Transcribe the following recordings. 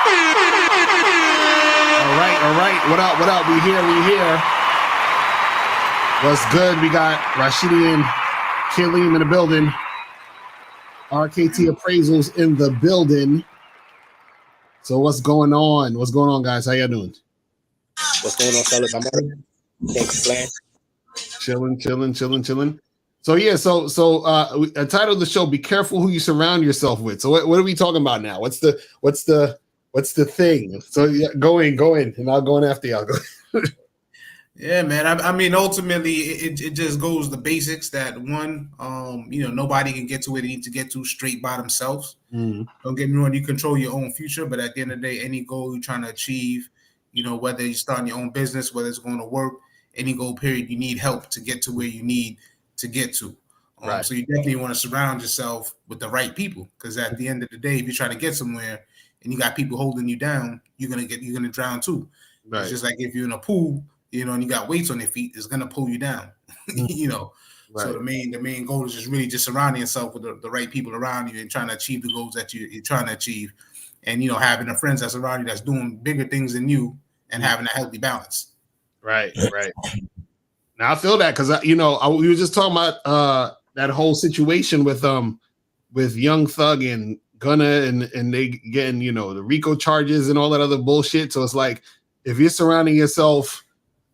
All right. What up? What up? We here. What's good? We got Rashidi and Kaleem in the building. RKT Appraisals in the building. So what's going on? What's going on, guys? How y'all doing? What's going on, fellas? I'm thanks, plan. Chilling. So yeah, I titled the show "Be Careful Who You Surround Yourself With." So what are we talking about now? What's the thing? So yeah, go in, and I'll go in after y'all. Go. Yeah, man. I mean, ultimately, it just goes the basics that one, nobody can get to where they need to get to straight by themselves. Mm-hmm. Don't get me wrong, you control your own future, but at the end of the day, any goal you're trying to achieve, whether you're starting your own business, whether it's going to work, any goal period, you need help to get to where you need to get to. Right. So you definitely want to surround yourself with the right people, because at the end of the day, if you're trying to get somewhere and you got people holding you down, you're gonna drown too. Right. It's just like if you're in a pool, and you got weights on your feet, it's gonna pull you down. Right. So the main goal is just surrounding yourself with the right people around you and trying to achieve the goals that you're trying to achieve, and having the friends that's around you that's doing bigger things than you and having a healthy balance. Right. Now I feel that because we were just talking about that whole situation with Young Thug and Gunna and they getting the RICO charges and all that other bullshit. So it's like if you're surrounding yourself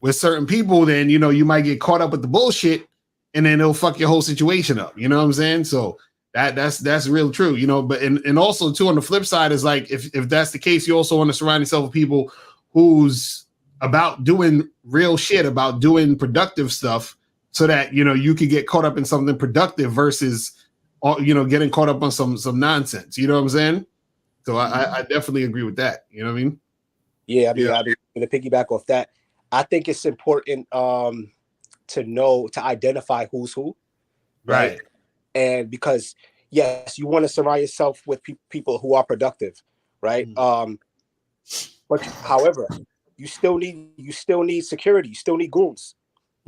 with certain people, then you might get caught up with the bullshit, and then it'll fuck your whole situation up. You know what I'm saying? So that's real true. But and also too on the flip side is like if that's the case, you also want to surround yourself with people who's about doing real shit, about doing productive stuff, so that you could get caught up in something productive versus getting caught up on some nonsense. You know what I'm saying? So I definitely agree with that. You know what I mean? Yeah, I'll be going to piggyback off that. I think it's important to identify who's who, right? And because yes, you want to surround yourself with people who are productive, right? But however, you still need security. You still need goons.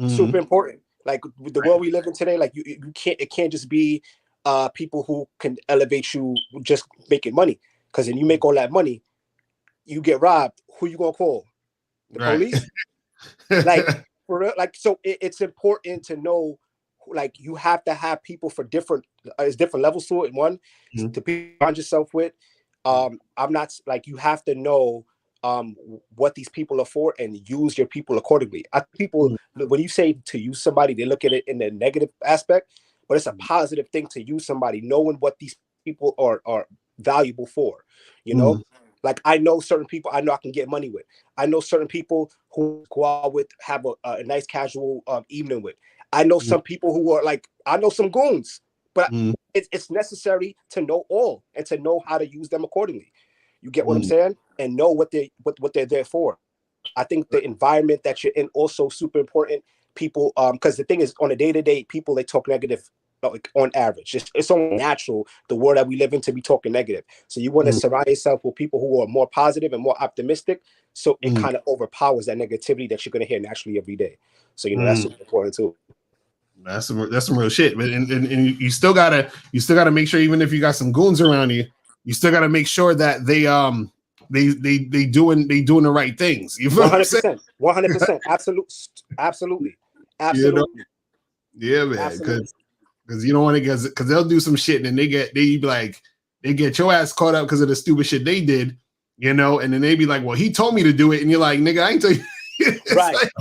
Super important. Like the world we live in today, like it can't just be people who can elevate you just making money. Because when you make all that money, you get robbed. Who you gonna call? The police? Like for real, so it's important to know, like you have to have people for different levels to it. One to be around yourself with. I'm not like you have to know what these people are for and use your people accordingly. People when you say to use somebody, they look at it in the negative aspect, but it's a positive thing to use somebody, knowing what these people are valuable for. Like I know certain people I know I can get money with. I know certain people who go out with, have a nice casual evening with. I know some people who are like, I know some goons, but it's necessary to know all and to know how to use them accordingly. You get what I'm saying? And know what they're there for. I think the environment that you're in also super important. People, because the thing is, on a day-to-day, people, they talk negative. Like on average, it's only natural the world that we live in to be talking negative. So you want to surround yourself with people who are more positive and more optimistic, so it kind of overpowers that negativity that you're going to hear naturally every day. So that's super important too. That's some real shit. But and you still gotta make sure, even if you got some goons around you, you still gotta make sure that they doing the right things. You feel 100%, 100%, absolutely. Yeah, man. Because you don't want to get, because they'll do some shit and they get your ass caught up because of the stupid shit they did, and then they be like, well, he told me to do it, and you're like, nigga, I ain't tell you. Right. Like,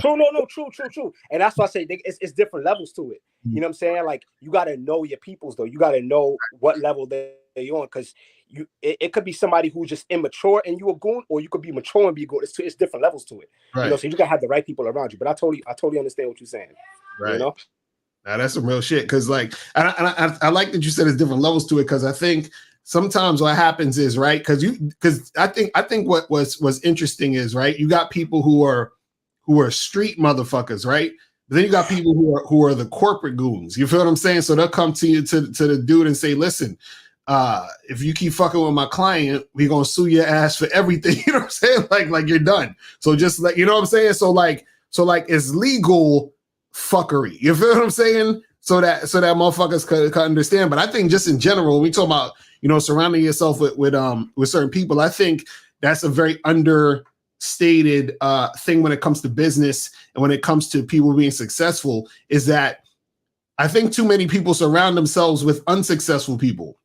true. And that's why I say it's different levels to it. You know what I'm saying? Like you got to know your peoples though. You got to know what level they're on, because it could be somebody who's just immature and you a goon, or you could be mature and be goon. It's different levels to it. Right. So you gotta have the right people around you. But I totally understand what you're saying. Right. Now that's some real shit, because like I like that you said there's different levels to it, because I think sometimes what happens is, right, because I think what was interesting is, right, you got people who are street motherfuckers, right, but then you got people who are the corporate goons. You feel what I'm saying? So they'll come to you to the dude and say, listen, if you keep fucking with my client, we gonna sue your ass for everything. You know what I'm saying? Like you're done. So just like, you know what I'm saying? So like it's legal fuckery. You feel what I'm saying? So that motherfuckers could understand. But I think just in general, when we talk about, surrounding yourself with certain people, I think that's a very understated thing when it comes to business and when it comes to people being successful, is that I think too many people surround themselves with unsuccessful people.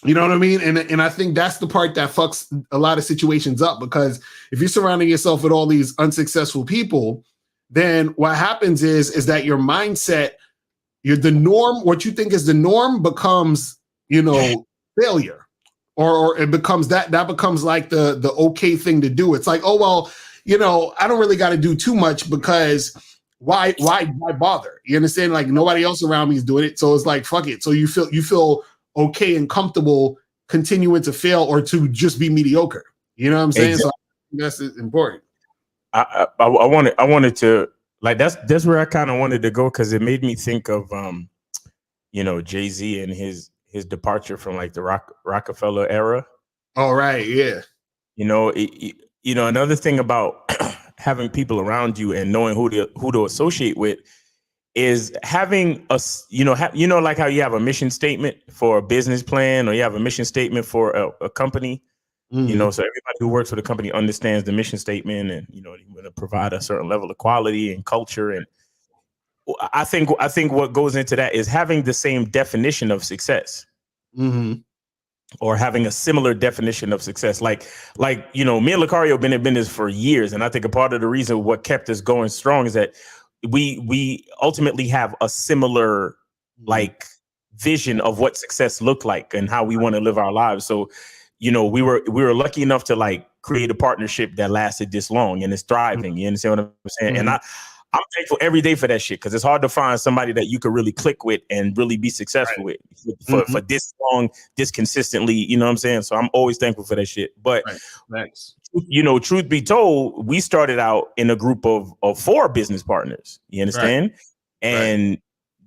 You know what I mean? And I think that's the part that fucks a lot of situations up, because if you're surrounding yourself with all these unsuccessful people, then what happens is that your mindset, the norm, what you think is the norm becomes, failure. Or it becomes that becomes like the okay thing to do. It's like, oh, well, I don't really got to do too much, because why bother? You understand? Like, nobody else around me is doing it. So it's like, fuck it. So you feel okay and comfortable continuing to fail or to just be mediocre. You know what I'm saying? Exactly. So that's important. I wanted to, like, that's where I kind of wanted to go, because it made me think of Jay-Z and his departure from like the Rockefeller era. Oh, right, yeah. Another thing about having people around you and knowing who to associate with is having like how you have a mission statement for a business plan, or you have a mission statement for a company. Mm-hmm. So everybody who works for the company understands the mission statement, and you're going to provide a certain level of quality and culture. And I think what goes into that is having the same definition of success. Mm-hmm. Or having a similar definition of success. Like me and Lucario have been in business for years, and I think a part of the reason what kept us going strong is that we ultimately have a similar like vision of what success looked like and how we want to live our lives. So, we were lucky enough to like create a partnership that lasted this long and is thriving. You understand what I'm saying? Mm-hmm. And I'm thankful every day for that shit, because it's hard to find somebody that you could really click with and really be successful with for this long, this consistently. You know what I'm saying? So I'm always thankful for that shit. But truth be told, we started out in a group of 4 business partners. You understand? Right. And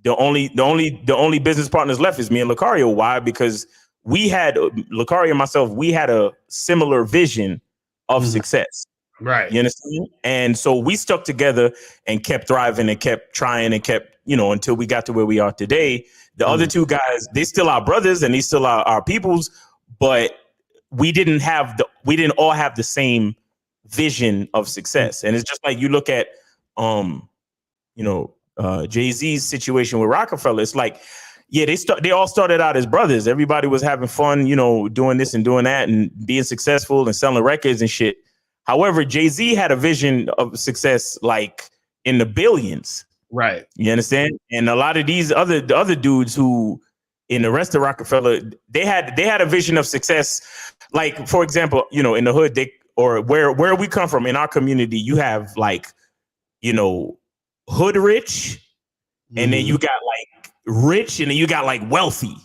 the only business partners left is me and Lucario. Why? Because we had Lucario and myself. We had a similar vision of success. Right. You understand? And so we stuck together and kept thriving and kept trying and kept, until we got to where we are today. The other 2 guys, they still our brothers and they still our peoples, but we didn't all have the same vision of success. And it's just like you look at, Jay-Z's situation with Rockefeller. It's like, yeah, they all started out as brothers. Everybody was having fun, doing this and doing that and being successful and selling records and shit. However, Jay-Z had a vision of success like in the billions. Right. You understand? And a lot of these other dudes who in the rest of Rockefeller, they had a vision of success. Like, for example, in the hood, or where we come from in our community, you have like, hood rich, and then you got like rich, and then you got like wealthy.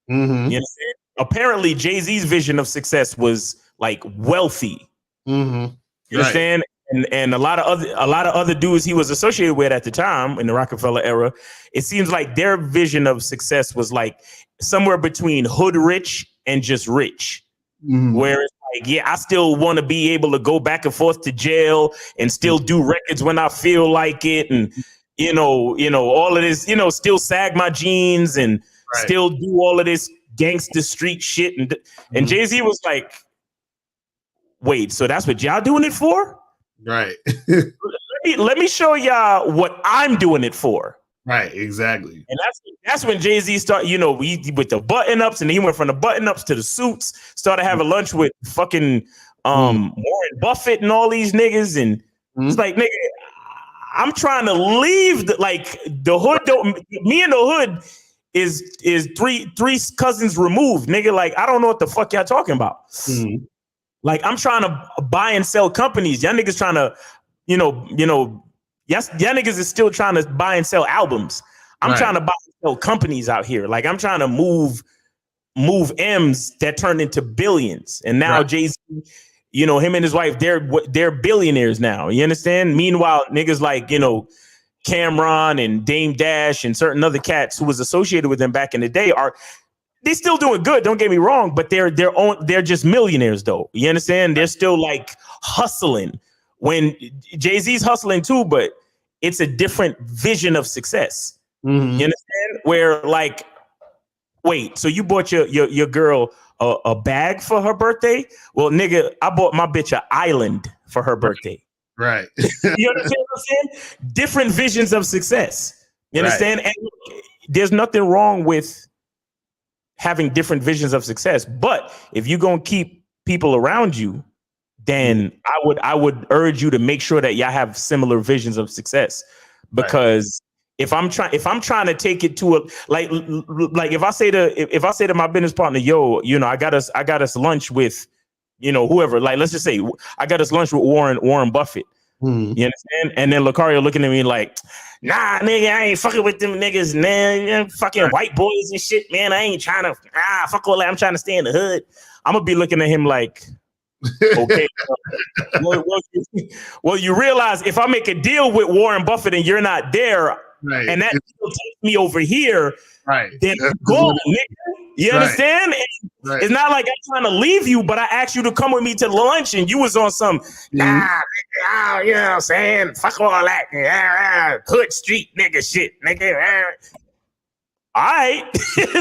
Mm-hmm. You understand? Apparently, Jay-Z's vision of success was like wealthy. Mm-hmm. You understand? And a lot of other dudes he was associated with at the time in the Rockefeller era, it seems like their vision of success was like somewhere between hood rich and just rich. Mm-hmm. Where it's like, yeah, I still want to be able to go back and forth to jail and still do records when I feel like it, and all of this, still sag my jeans and still do all of this gangster street shit. And Jay-Z was like, wait, so that's what y'all doing it for? Right. let me show y'all what I'm doing it for. Right, exactly. And that's when Jay-Z started, we with the button-ups, and he went from the button-ups to the suits, started having lunch with fucking Warren Buffett and all these niggas. And it's like, nigga, I'm trying to leave the hood. Me and the hood is three cousins removed, nigga. Like, I don't know what the fuck y'all talking about. Mm-hmm. Like, I'm trying to buy and sell companies. Y'all niggas trying to, yes, y'all niggas is still trying to buy and sell albums. I'm trying to buy and sell companies out here. Like, I'm trying to move M's that turned into billions. And now Jay-Z, him and his wife, they're billionaires now. You understand? Meanwhile, niggas like, Cameron and Dame Dash and certain other cats who was associated with them back in the day they still doing good, don't get me wrong, but they're just millionaires though. You understand? They're still like hustling. When Jay-Z's hustling too, but it's a different vision of success. Mm-hmm. You understand? Where like, wait, so you bought your girl a bag for her birthday. Well, nigga, I bought my bitch an island for her birthday. Right. You understand what I'm saying? Different visions of success. You understand? And there's nothing wrong with having different visions of success. But if you're gonna keep people around you, then I would urge you to make sure that y'all have similar visions of success. Because if I'm trying to take it to a like if I say to my business partner, yo, you know, I got us lunch with, you know, whoever, like, let's just say I got us lunch with Warren Buffett. You understand? And then Lucario looking at me like, nah, nigga, I ain't fucking with them niggas, man. Fucking white boys and shit, man. I ain't trying to fuck all that. I'm trying to stay in the hood. I'm gonna be looking at him like, okay. Well, you realize if I make a deal with Warren Buffett and you're not there, and that deal takes me over here, then go, nigga. You understand? It's not like I'm trying to leave you, but I asked you to come with me to lunch and you was on some, nah, nigga, you know what I'm saying? Fuck all that. Hood street nigga shit, nigga. All right.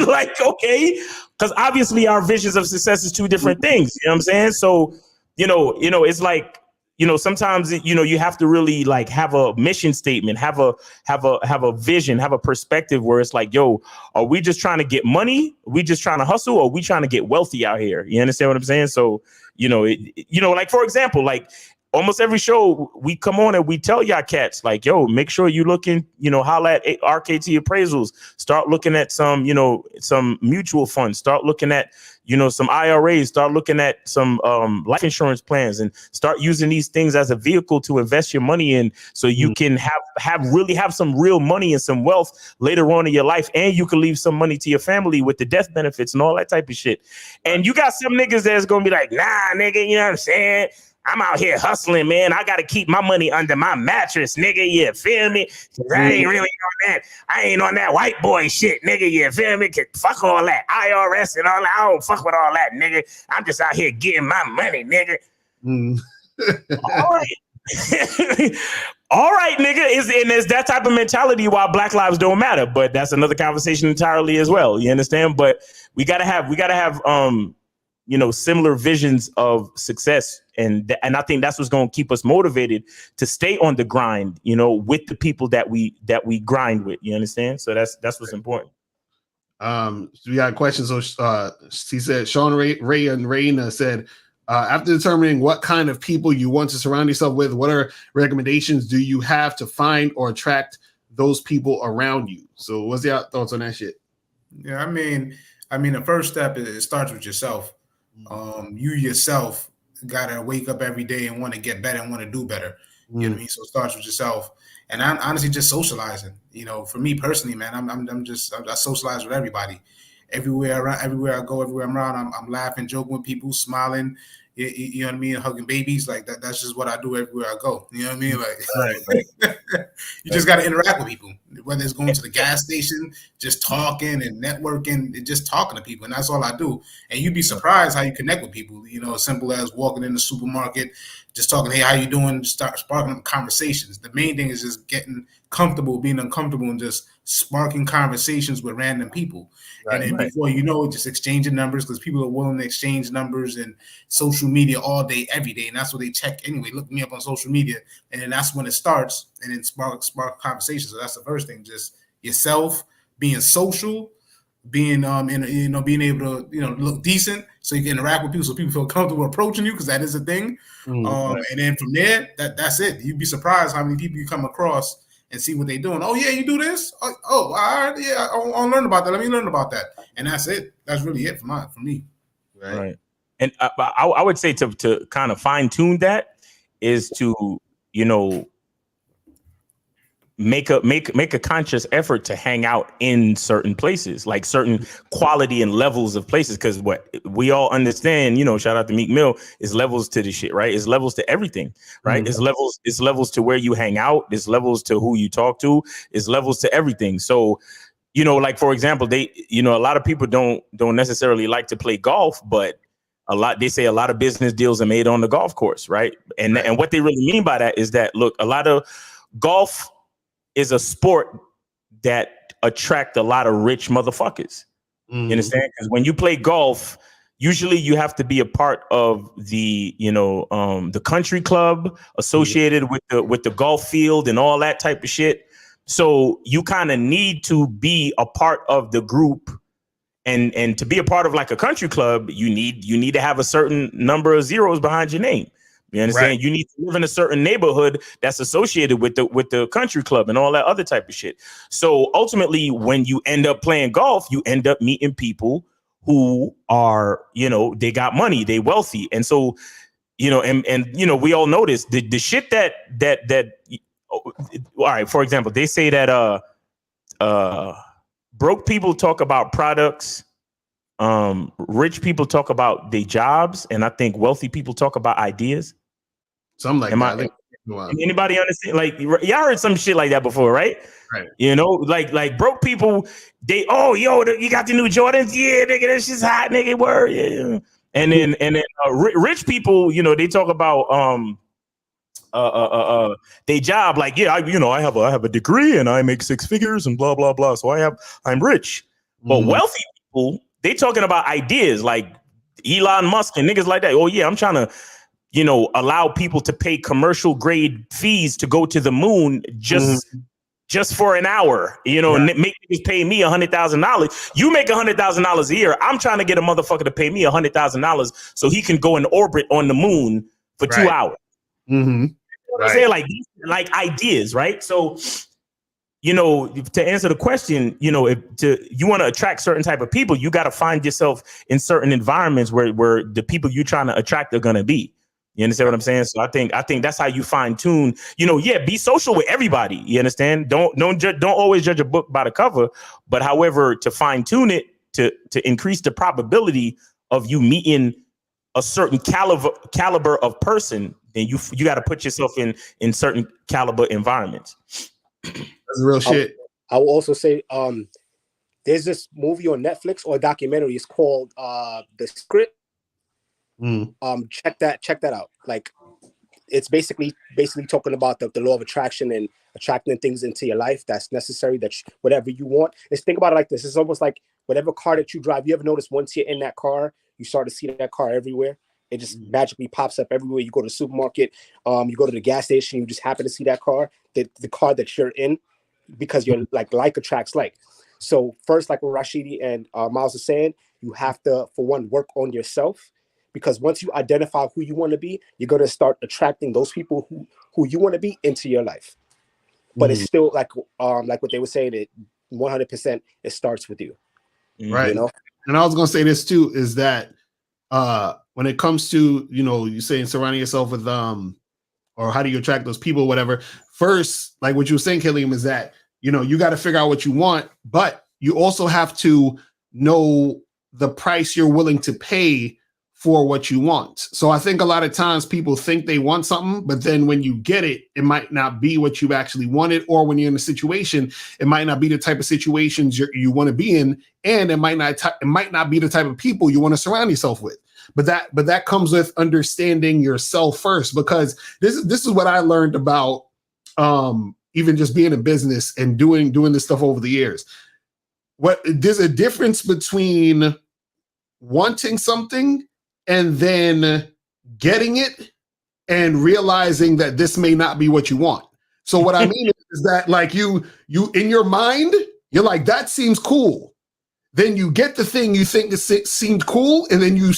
Like, okay. Because obviously our visions of success is two different things. You know what I'm saying? So, you know, it's like, you know, sometimes, you know, you have to really like have a mission statement, have a vision, have a perspective where it's like, yo, are we just trying to get money? Are we just trying to hustle? Or are we trying to get wealthy out here? You understand what I'm saying? So, you know, like, for example, like almost every show we come on and we tell y'all cats like, yo, make sure you looking, you know, holla at RKT appraisals, start looking at some, you know, some mutual funds, start looking at, you know, some IRAs, start looking at some life insurance plans, and start using these things as a vehicle to invest your money in, so you can have some real money and some wealth later on in your life, and you can leave some money to your family with the death benefits and all that type of shit. And you got some niggas that's gonna be like, nah, nigga, you know what I'm saying? I'm out here hustling, man. I got to keep my money under my mattress, nigga. You feel me? 'Cause I ain't really on that. I ain't on that white boy shit, nigga. You feel me? Fuck all that IRS and all that. I don't fuck with all that, nigga. I'm just out here getting my money, nigga. All right. All right, nigga. And there's that type of mentality why Black lives don't matter. But that's another conversation entirely as well. You understand? But we gotta have you know, similar visions of success. And I think that's what's going to keep us motivated to stay on the grind, you know, with the people that we grind with. You understand? So that's what's important. So we got a question. So he said, Sean Ray and Raina said, after determining what kind of people you want to surround yourself with, what are recommendations do you have to find or attract those people around you? So what's your thoughts on that shit? Yeah, I mean, the first step is it starts with yourself. You yourself gotta wake up every day and want to get better and want to do better. You know what I mean? So it starts with yourself, and I'm honestly just socializing. You know, for me personally, man, I socialize with everybody. Everywhere I go, everywhere I'm around, I'm laughing, joking with people, smiling. You know what I mean? Hugging babies, like that. That's just what I do everywhere I go. You know what I mean? Like, you just got to interact with people, whether it's going to the gas station, just talking and networking, and just talking to people, and that's all I do. And you'd be surprised how you connect with people. You know, as simple as walking in the supermarket, just talking, hey, how you doing? Just start sparking conversations. The main thing is just getting comfortable, being uncomfortable, and just sparking conversations with random people. And then before you know it, just exchanging numbers, because people are willing to exchange numbers and social media all day, every day. And that's what they check anyway. Look me up on social media. And then that's when it starts, and then spark conversations. So that's the first thing, just yourself, being social, being being able to, look decent so you can interact with people, so people feel comfortable approaching you, because that is a thing. And then from there, that's it. You'd be surprised how many people you come across and see what they're doing. Oh yeah, you do this? Oh, all right, yeah, I'll learn about that. Let me learn about that. And that's it. That's really it for me. Right. And I would say to kind of fine tune that is to, make a conscious effort to hang out in certain places, like certain quality and levels of places. Because what we all understand, shout out to Meek Mill, is levels to this shit, right? It's levels to everything, right? It's levels to where you hang out. It's levels to who you talk to. It's levels to everything. So, like, for example, a lot of people don't necessarily like to play golf, but they say a lot of business deals are made on the golf course, right? And what they really mean by that is that, look, a lot of golf is a sport that attract a lot of rich motherfuckers. You understand? Because when you play golf, usually you have to be a part of the, the country club associated with the golf field and all that type of shit. So you kind of need to be a part of the group, and to be a part of like a country club, you need to have a certain number of zeros behind your name. You understand? Right. You need to live in a certain neighborhood that's associated with the country club and all that other type of shit. So ultimately, when you end up playing golf, you end up meeting people who are, they got money, they wealthy. And so, and we all notice the shit that all right, for example, they say that broke people talk about products, rich people talk about their jobs, and I think wealthy people talk about ideas. Something like that. Anybody understand? Like, y'all heard some shit like that before, right? Right. Like broke people, you got the new Jordans? Yeah, nigga, that's just hot, nigga, word. Yeah. And then rich people, they talk about they job, like, yeah, I have a degree and I make 6 figures and blah blah blah, so I'm rich. But wealthy people, they talking about ideas, like Elon Musk and niggas like that. Oh yeah, I'm trying to allow people to pay commercial grade fees to go to the moon just for an hour, and make niggas pay me $100,000. You make $100,000 a year. I'm trying to get a motherfucker to pay me $100,000 so he can go in orbit on the moon for 2 hours. Mm-hmm. I'm saying, like ideas, right? So, to answer the question, if you want to attract certain type of people, you got to find yourself in certain environments where the people you're trying to attract are going to be. You understand what I'm saying? So I think that's how you fine tune. Be social with everybody. You understand? Don't always judge a book by the cover. But however, to fine tune it to increase the probability of you meeting a certain caliber of person, then you got to put yourself in certain caliber environments. That's real shit. I will also say, there's this movie on Netflix or a documentary. It's called The Script. Check that out. Like, it's basically talking about the law of attraction and attracting things into your life that's necessary, that whatever you want. Let's think about it like this. It's almost like whatever car that you drive. You ever notice once you're in that car, you start to see that car everywhere. It just magically pops up everywhere. You go to the supermarket, you go to the gas station, you just happen to see that car, the car that you're in, because you're like attracts like. So first, like what Rashidi and Miles are saying, you have to, for one, work on yourself, because once you identify who you want to be, you're going to start attracting those people who you want to be into your life. But it's still like what they were saying, it 100%, it starts with you. Right. And I was going to say this too, is that when it comes to, you saying surrounding yourself with, or how do you attract those people, whatever. First, like what you were saying, Killiam, is that, you got to figure out what you want, but you also have to know the price you're willing to pay for what you want. So I think a lot of times people think they want something, but then when you get it, it might not be what you actually wanted. Or when you're in a situation, it might not be the type of situations you want to be in. And it might not be the type of people you want to surround yourself with. But that comes with understanding yourself first, because this is what I learned about even just being in business and doing this stuff over the years. There's a difference between wanting something and then getting it and realizing that this may not be what you want. So what I mean is that, like, you in your mind, you're like, that seems cool. Then you get the thing you think seemed cool, and then you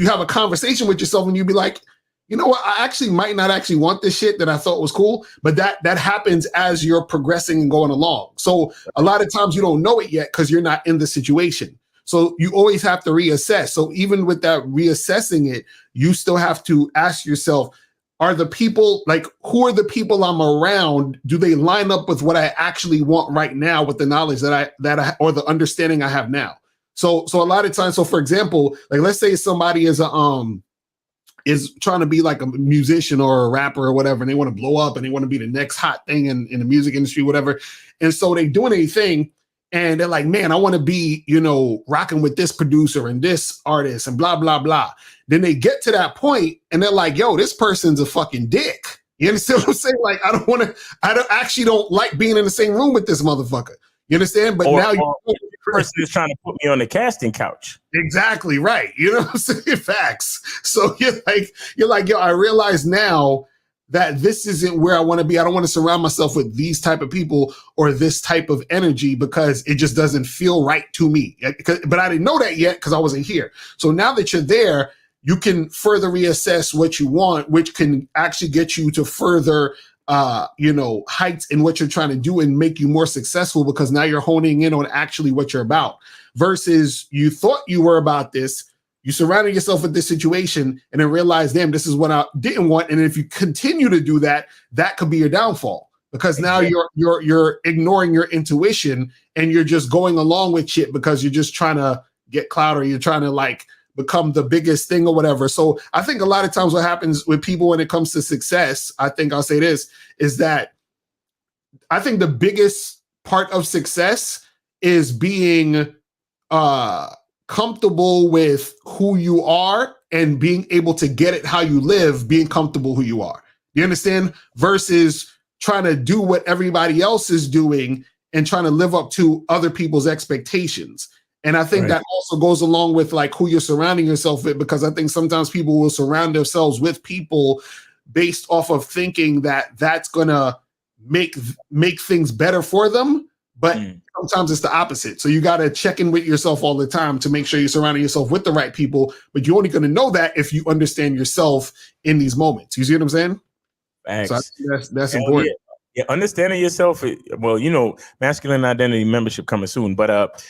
have a conversation with yourself, and you be like, you know what, I actually might not actually want this shit that I thought was cool. But that happens as you're progressing and going along. So a lot of times you don't know it yet because you're not in the situation. So you always have to reassess. So even with that reassessing it, you still have to ask yourself, who are the people I'm around? Do they line up with what I actually want right now, with the knowledge that I or the understanding I have now? So a lot of times, so for example, like, let's say somebody is trying to be like a musician or a rapper or whatever, and they want to blow up and they want to be the next hot thing in the music industry, whatever. And so they doing anything. And they're like, man, I want to be, rocking with this producer and this artist and blah, blah, blah. Then they get to that point and they're like, yo, this person's a fucking dick. You understand what I'm saying? Like, I don't like being in the same room with this motherfucker. You understand? But now the person is trying to put me on the casting couch. Exactly right. You know what I'm saying? Facts. So you're like, yo, I realize now that this isn't where I want to be. I don't want to surround myself with these type of people or this type of energy because it just doesn't feel right to me. But I didn't know that yet because I wasn't here. So now that you're there, you can further reassess what you want, which can actually get you to further heights in what you're trying to do and make you more successful because now you're honing in on actually what you're about versus you thought you were about this. You surrounded yourself with this situation and then realized, damn, this is what I didn't want. And if you continue to do that, that could be your downfall because now you're ignoring your intuition and you're just going along with shit because you're just trying to get clout or you're trying to like become the biggest thing or whatever. So I think a lot of times what happens with people when it comes to success, I think I'll say this, is that I think the biggest part of success is being comfortable with who you are and being able to get it how you live, being comfortable who you are. You understand? Versus trying to do what everybody else is doing and trying to live up to other people's expectations. And I think that also goes along with like who you're surrounding yourself with, because I think sometimes people will surround themselves with people based off of thinking that that's going to make things better for them. But sometimes it's the opposite. So you got to check in with yourself all the time to make sure you're surrounding yourself with the right people. But you're only going to know that if you understand yourself in these moments. You see what I'm saying? Thanks. So I think that's important. Yeah, understanding yourself. Well, masculine identity membership coming soon. But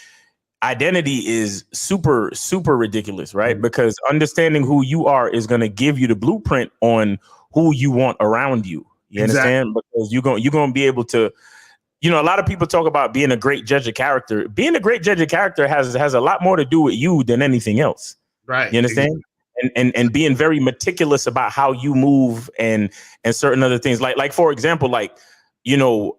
identity is super, super ridiculous, right? Because understanding who you are is going to give you the blueprint on who you want around you. You understand? Because you're going to be able to. A lot of people talk about being a great judge of character. Being a great judge of character has a lot more to do with you than anything else. Right. You understand? And being very meticulous about how you move and certain other things. Like for example, just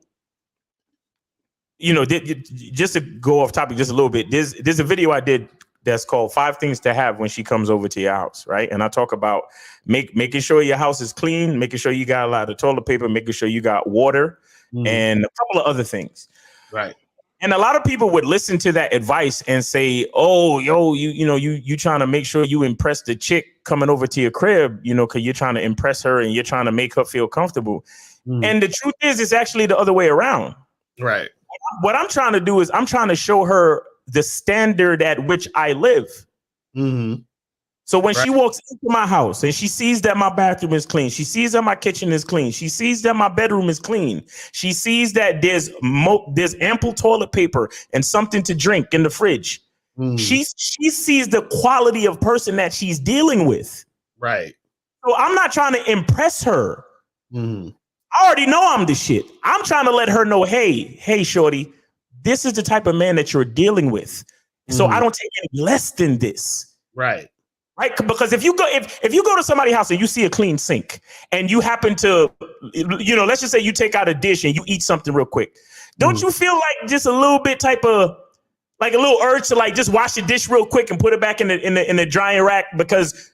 to go off topic just a little bit, there's a video I did that's called 5 Things to Have When She Comes Over to Your House, right? And I talk about making sure your house is clean, making sure you got a lot of toilet paper, making sure you got water, and a couple of other things. Right. And a lot of people would listen to that advice and say, oh, yo, you trying to make sure you impress the chick coming over to your crib, because you're trying to impress her and you're trying to make her feel comfortable. And the truth is, it's actually the other way around. Right. What I'm trying to do is I'm trying to show her the standard at which I live. So when she walks into my house and she sees that my bathroom is clean, she sees that my kitchen is clean, she sees that my bedroom is clean, she sees that there's ample toilet paper and something to drink in the fridge. She sees the quality of person that she's dealing with. Right. So I'm not trying to impress her. I already know I'm the shit. I'm trying to let her know, hey, shorty, this is the type of man that you're dealing with. So I don't take any less than this. Right. Right. Because if you go to somebody's house and you see a clean sink and you happen to, let's just say you take out a dish and you eat something real quick. Don't you feel like just a little bit like a little urge to like just wash the dish real quick and put it back in the drying rack because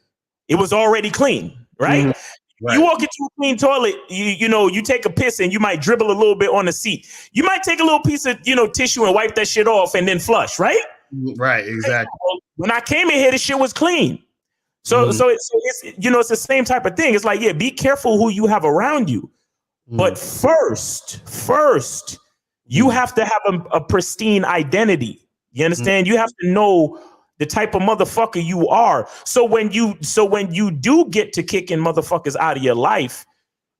it was already clean. Right. Right. You walk into a clean toilet, you take a piss and you might dribble a little bit on the seat. You might take a little piece of, tissue and wipe that shit off and then flush, right? Right, exactly. When I came in here, the shit was clean. So it's it's the same type of thing. It's like, be careful who you have around you. But first, you have to have a pristine identity. You understand? You have to know the type of motherfucker you are. So when you do get to kicking motherfuckers out of your life,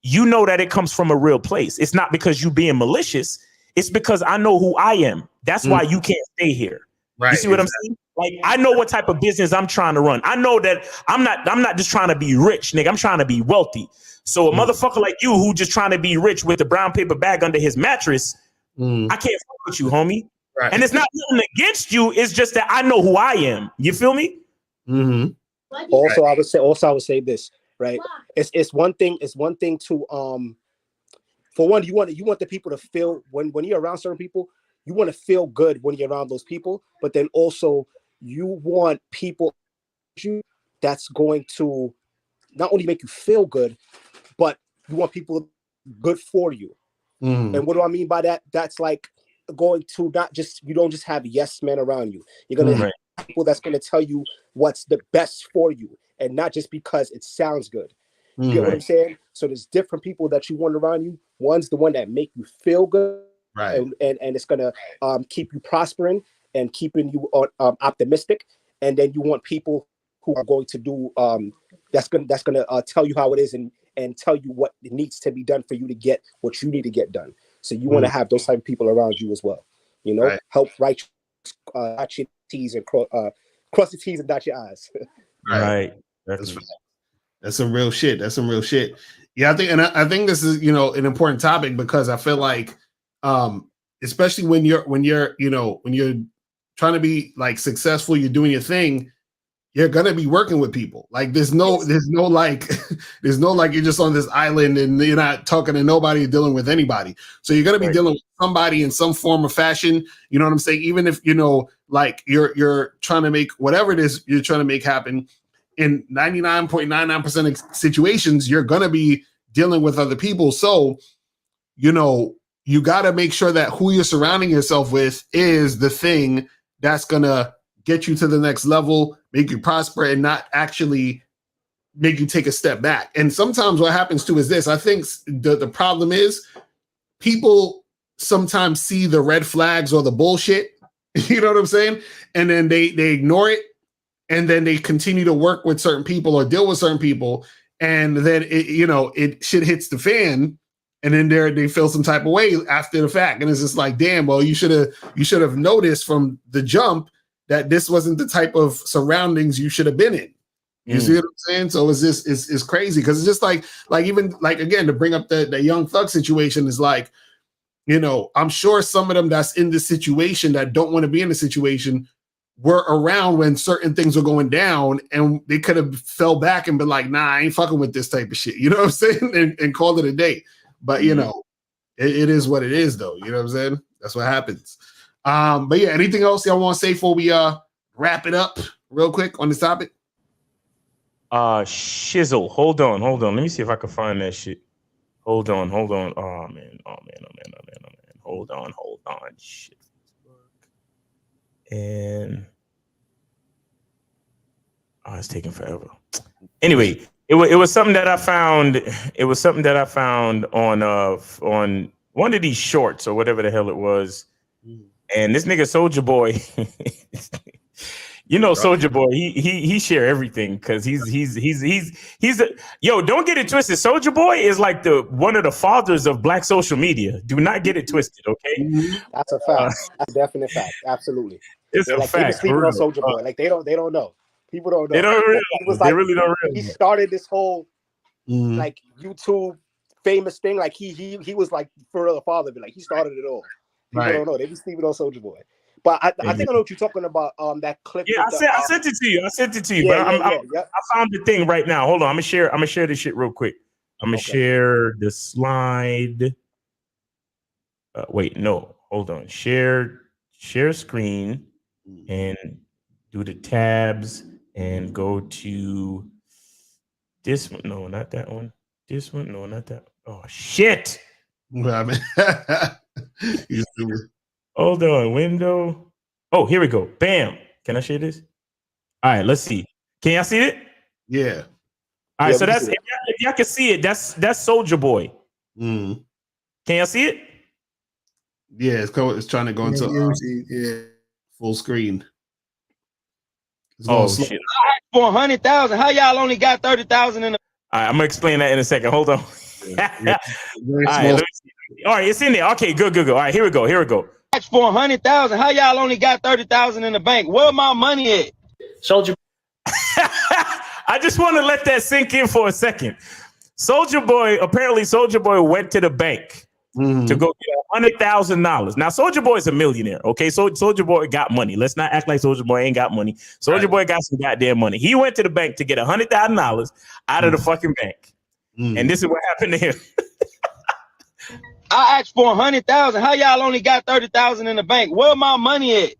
you know that it comes from a real place. It's not because you being malicious. It's because I know who I am. That's why you can't stay here. Right. You see what I'm saying? Like, I know what type of business I'm trying to run. I know that I'm not just trying to be rich, nigga. I'm trying to be wealthy. So a motherfucker like you who just trying to be rich with a brown paper bag under his mattress, I can't fuck with you, homie. Right. And it's not nothing against you. It's just that I know who I am. You feel me? Also, I would say this, right? It's one thing to for one, you want the people to feel when you're around certain people, you want to feel good when you're around those people, but then also you want people that's going to not only make you feel good, but you want people good for you. And what do I mean by that? That's like going to you don't just have yes men around you. You're going to have people that's going to tell you what's the best for you, and not just because it sounds good. You get what I'm saying? So there's different people that you want around you. One's the one that make you feel good, and it's going to keep you prospering and keeping you optimistic. And then you want people who are going to do that's going to tell you how it is and tell you what needs to be done for you to get what you need to get done. So you want to have those type of people around you as well. You know, help write dot your T's and cross your T's and dot your I's. Right. That's some real shit. That's some real shit. Yeah, I think this is, you know, an important topic, because I feel like, especially when you're trying to be like successful, you're doing your thing, you're gonna be working with people. Like there's no like you're just on this island and you're not talking to nobody, you're dealing with anybody. So you're gonna be dealing with somebody in some form or fashion. You know what I'm saying? Even if, you know, like you're trying to make whatever it is you're trying to make happen, in 99.99% of situations, you're gonna be dealing with other people. So, you know, you gotta make sure that who you're surrounding yourself with is the thing that's gonna get you to the next level, make you prosper, and not actually make you take a step back. And sometimes what happens too is this. I think the problem is people sometimes see the red flags or the bullshit, you know what I'm saying? And then they ignore it, and then they continue to work with certain people or deal with certain people, and then it shit hits the fan, and then they feel some type of way after the fact. And it's just like, damn, well, you should have noticed from the jump that this wasn't the type of surroundings you should have been in. You see what I'm saying? So it's crazy, because it's just like even like, again, to bring up the Young Thug situation is like, you know, I'm sure some of them that's in this situation that don't want to be in the situation were around when certain things were going down, and they could have fell back and been like, nah, I ain't fucking with this type of shit. You know what I'm saying? And called it a day. But, you know, it is what it is, though. You know what I'm saying? That's what happens. But yeah, anything else y'all want to say before we wrap it up real quick on this topic? Shizzle. Hold on. Let me see if I can find that shit. Hold on. Oh man. Hold on. Shit. And it's taking forever. Anyway, it was something that I found. It was something that I found on one of these shorts or whatever the hell it was. And this nigga Soulja Boy, you know, Soulja Boy, he share everything, because he's yo, don't get it twisted. Soulja Boy is like one of the fathers of Black social media. Do not get it twisted, okay? That's a fact. That's a definite fact. Absolutely. It's a fact. They sleeping on Soulja Boy. Like they don't know. People don't know. They don't realize. They really don't realize. He started this whole like YouTube famous thing. Like he was like for a father, but like he started it all. People don't know. They be sleeping on Soulja Boy. But I think I know what you're talking about. That clip. Yeah, I sent it to you. But I found the thing right now. Hold on. I'm gonna share this shit real quick. I'm gonna share the slide. Wait, no. Hold on. Share screen and do the tabs and go to this one. No, not that one. This one. No, not that. Oh shit. Hold on, window. Oh, here we go. Bam. Can I share this? All right, let's see. Can y'all see it? Yeah. All right, so that's if y'all can see it. That's Soulja Boy. Can y'all see it? Yeah, it's trying to go into full screen. Oh shit! For 100,000, how y'all only got 30,000 in the? All right, I'm gonna explain that in a second. Hold on. All right, it's in there. Okay, good. All right, here we go. For 100,000, how y'all only got 30,000 in the bank? Where my money at? Soulja. I just want to let that sink in for a second. Soulja Boy went to the bank to go get $100,000. Now, Soulja Boy is a millionaire. Okay, so Soulja Boy got money. Let's not act like Soulja Boy ain't got money. Soulja Boy got some goddamn money. He went to the bank to get $100,000 out of the fucking bank, and this is what happened to him. I asked for 100,000. How y'all only got 30,000 in the bank? Where my money at?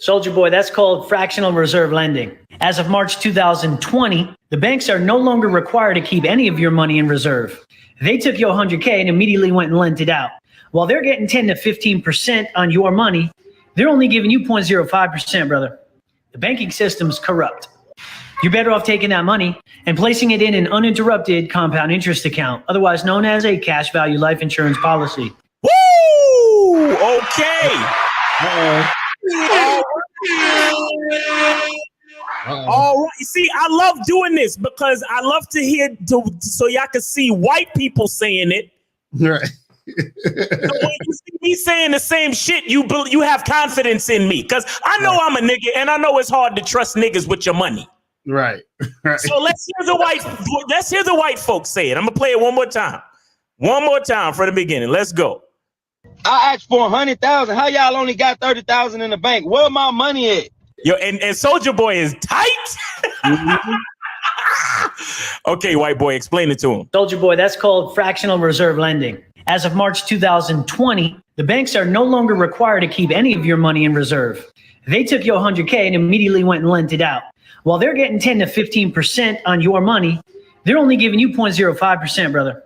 Soulja Boy, that's called fractional reserve lending. As of March 2020, the banks are no longer required to keep any of your money in reserve. They took your 100K and immediately went and lent it out. While they're getting 10 to 15% on your money, they're only giving you 0.05%, brother. The banking system's corrupt. You're better off taking that money and placing it in an uninterrupted compound interest account, otherwise known as a cash value life insurance policy. Woo! Okay. All right. See, I love doing this because I love to hear, so y'all can see white people saying it. Right. So when you see me saying the same shit, you have confidence in me because I know I'm a nigga and I know it's hard to trust niggas with your money. Right. Right. So let's hear the white folks say it. I'm gonna play it one more time from the beginning. Let's go. I asked for 100,000. How y'all only got 30,000 in the bank? Where my money at? Yo, and Soulja Boy is tight. Mm-hmm. Okay, white boy, explain it to him. Soulja Boy, that's called fractional reserve lending. As of March 2020, the banks are no longer required to keep any of your money in reserve. They took your 100K and immediately went and lent it out. While they're getting 10 to 15% on your money, they're only giving you 0.05%, brother.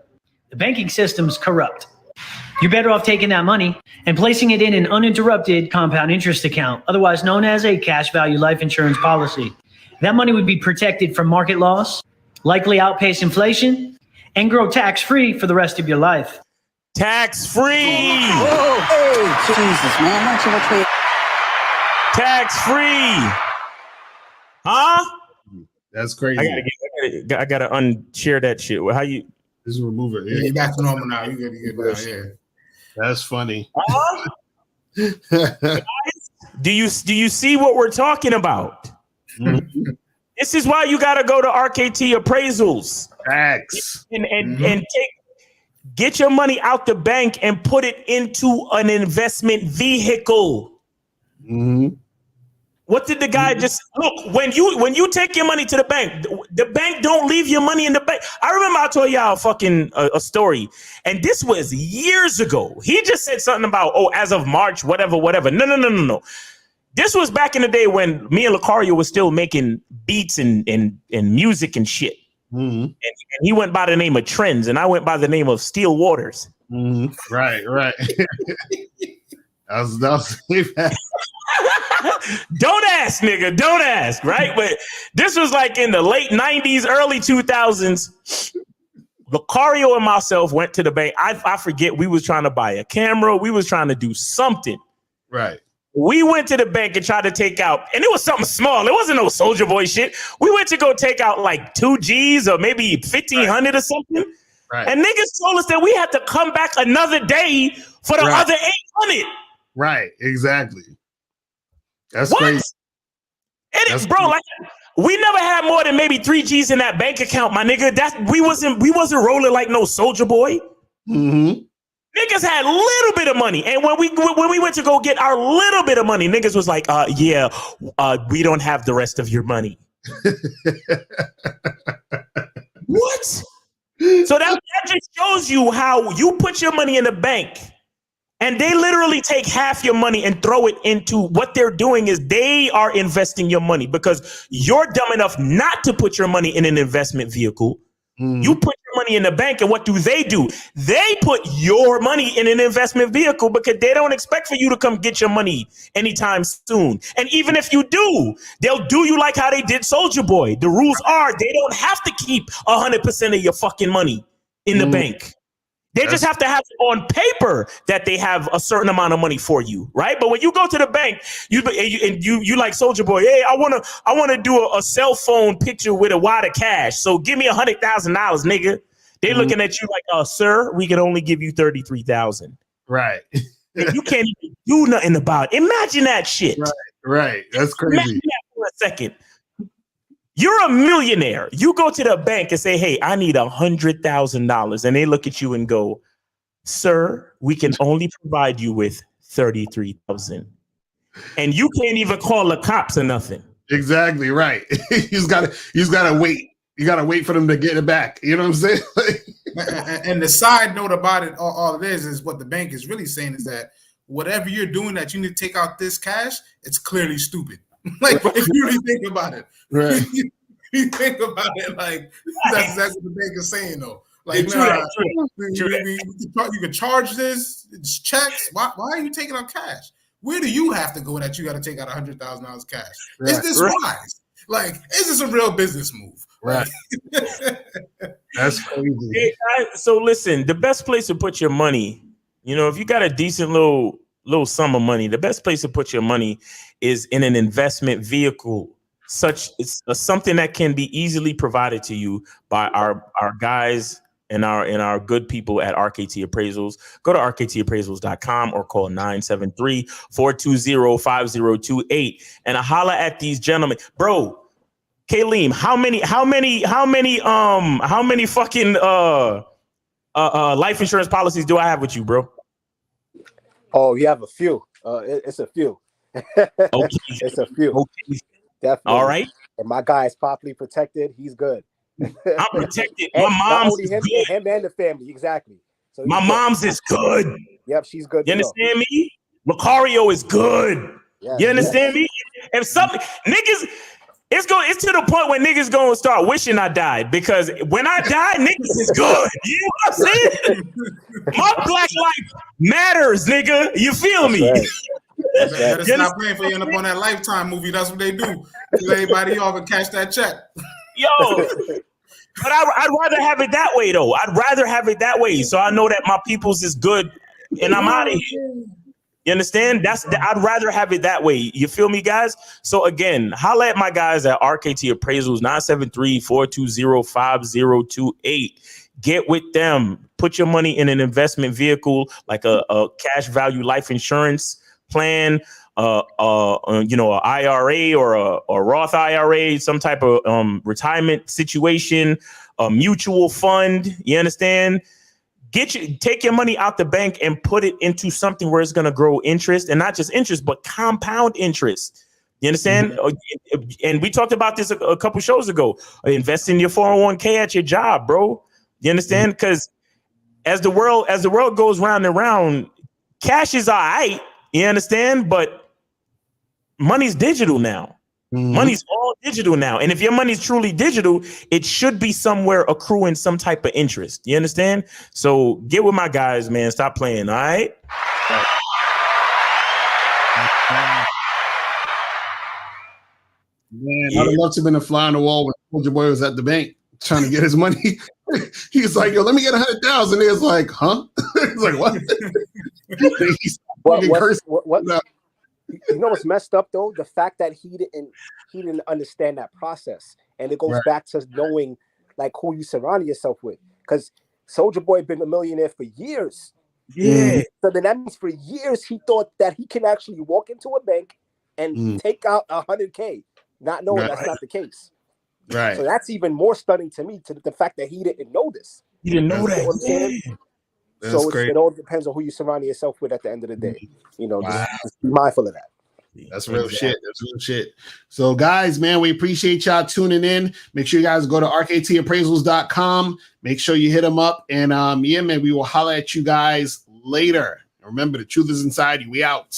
The banking system's corrupt. You're better off taking that money and placing it in an uninterrupted compound interest account, otherwise known as a cash value life insurance policy. That money would be protected from market loss, likely outpace inflation, and grow tax-free for the rest of your life. Tax-free! Whoa. Hey, Jesus, man. Not sure what tax-free! Huh? That's crazy. I gotta unshare that shit. How you? Just remove it. Yeah, that's normal now. You good now. Yeah. That's funny. Guys, do you see what we're talking about? Mm-hmm. This is why you gotta go to RKT appraisals. Facts. And get your money out the bank and put it into an investment vehicle. Mm-hmm. What did the guy just look when you take your money to the bank don't leave your money in the bank. I remember I told y'all a story, and this was years ago. He just said something about as of March, whatever. No. This was back in the day when me and Lucario was still making beats and music and shit. Mm-hmm. And he went by the name of Trends, and I went by the name of Steel Waters. Mm-hmm. Right. That was Don't ask, nigga. Don't ask, right? But this was like in the late 90s, early 2000s. Lucario and myself went to the bank. I forget, we was trying to buy a camera. We was trying to do something. Right. We went to the bank and tried to take out, and it was something small. It wasn't no Soulja Boy shit. We went to go take out like 2 G's or maybe 1,500 or something. Right. And niggas told us that we had to come back another day for the other 800. Right. Exactly. That's what? Crazy. It is, bro. Like, we never had more than maybe 3 G's in that bank account, my nigga. We wasn't rolling like no Soulja Boy. Mm-hmm. Niggas had a little bit of money, and when we went to go get our little bit of money, niggas was like, we don't have the rest of your money." What? So that just shows you how you put your money in the bank. And they literally take half your money and throw it into what they're doing is they are investing your money because you're dumb enough not to put your money in an investment vehicle. Mm. You put your money in the bank, and what do? They put your money in an investment vehicle because they don't expect for you to come get your money anytime soon. And even if you do, they'll do you like how they did Soulja Boy. The rules are they don't have to keep 100% of your fucking money in the bank. They just have to have it on paper that they have a certain amount of money for you, right? But when you go to the bank, you like Soulja Boy, hey, I wanna do a cell phone picture with a wad of cash. So give me $100,000, nigga. They looking at you like, sir, we can only give you 33,000. Right. And you can't even do nothing about it. Imagine that shit. Right. That's crazy. Imagine that for a second. You're a millionaire. You go to the bank and say, hey, I need $100,000. And they look at you and go, sir, we can only provide you with 33,000. And you can't even call the cops or nothing. Exactly right. He's gotta wait. You gotta wait for them to get it back. You know what I'm saying? And the side note about it, all it is what the bank is really saying is that whatever you're doing that you need to take out this cash, it's clearly stupid. Like if you really think about it, right? you think about it, like that's what the bank is saying, though. Like, True that, you can charge this, it's checks. Why are you taking out cash? Where do you have to go that you got to take out $100,000 cash? Is this wise? Like, is this a real business move? Right. That's crazy. Hey, so listen, the best place to put your money, you know, if you got a decent little sum of money, the best place to put your money is in an investment vehicle. It's something that can be easily provided to you by our guys and our good people at RKT Appraisals. Go to rktappraisals.com or call 973-420-5028 and holla at these gentlemen. Bro, Kaleem, how many fucking life insurance policies do I have with you, bro? Oh, you have a few. It's a few. Okay. It's a few. Okay. Definitely. All right. And my guy is properly protected. He's good. I'm protected. And My mom's is good. Him and the family, exactly. So my mom's is good. Yep, she's good. You understand me? Lucario is good. Yes, you understand me? If something niggas, it's to the point where niggas gonna start wishing I died, because when I die, niggas is good. You know what I'm saying? My black life matters, nigga. You feel me? Right. Better stop playing for you end up on that Lifetime movie. That's what they do. Kill everybody off and cash that check. Yo, but I'd rather have it that way, though. I'd rather have it that way, so I know that my people's is good, and I'm out of here. You understand? I'd rather have it that way. You feel me, guys? So again, holla at my guys at RKT Appraisals, 973-420-5028. Get with them. Put your money in an investment vehicle like a cash value life insurance plan, an IRA or a Roth IRA, some type of retirement situation, a mutual fund. You understand? Take your money out the bank and put it into something where it's going to grow interest, and not just interest, but compound interest. You understand? Mm-hmm. And we talked about this a couple shows ago. Invest in your 401k at your job, bro. You understand? Because as the world goes round and round, cash is all right. You understand? But money's digital now. Mm-hmm. Money's all digital now. And if your money's truly digital, it should be somewhere accruing some type of interest. You understand? So get with my guys, man. Stop playing, all right? Man, I'd have loved to have been a fly on the wall when Soulja Boy was at the bank trying to get his money. He's like, yo, let me get 100,000. It's like, huh? It's like, what? What? You know what's messed up though? The fact that he didn't understand that process, and it goes back to knowing like who you surround yourself with. Because Soulja Boy been a millionaire for years. Yeah. So then that means for years he thought that he can actually walk into a bank and take out 100K, not knowing that's not the case. Right. So that's even more stunning to me, to the fact that he didn't know this. He didn't know that. So it all depends on who you surround yourself with at the end of the day. You know, just be mindful of that. That's real shit. That's real shit. So, guys, man, we appreciate y'all tuning in. Make sure you guys go to rktappraisals.com. Make sure you hit them up. And, man, we will holler at you guys later. Remember, the truth is inside you. We out.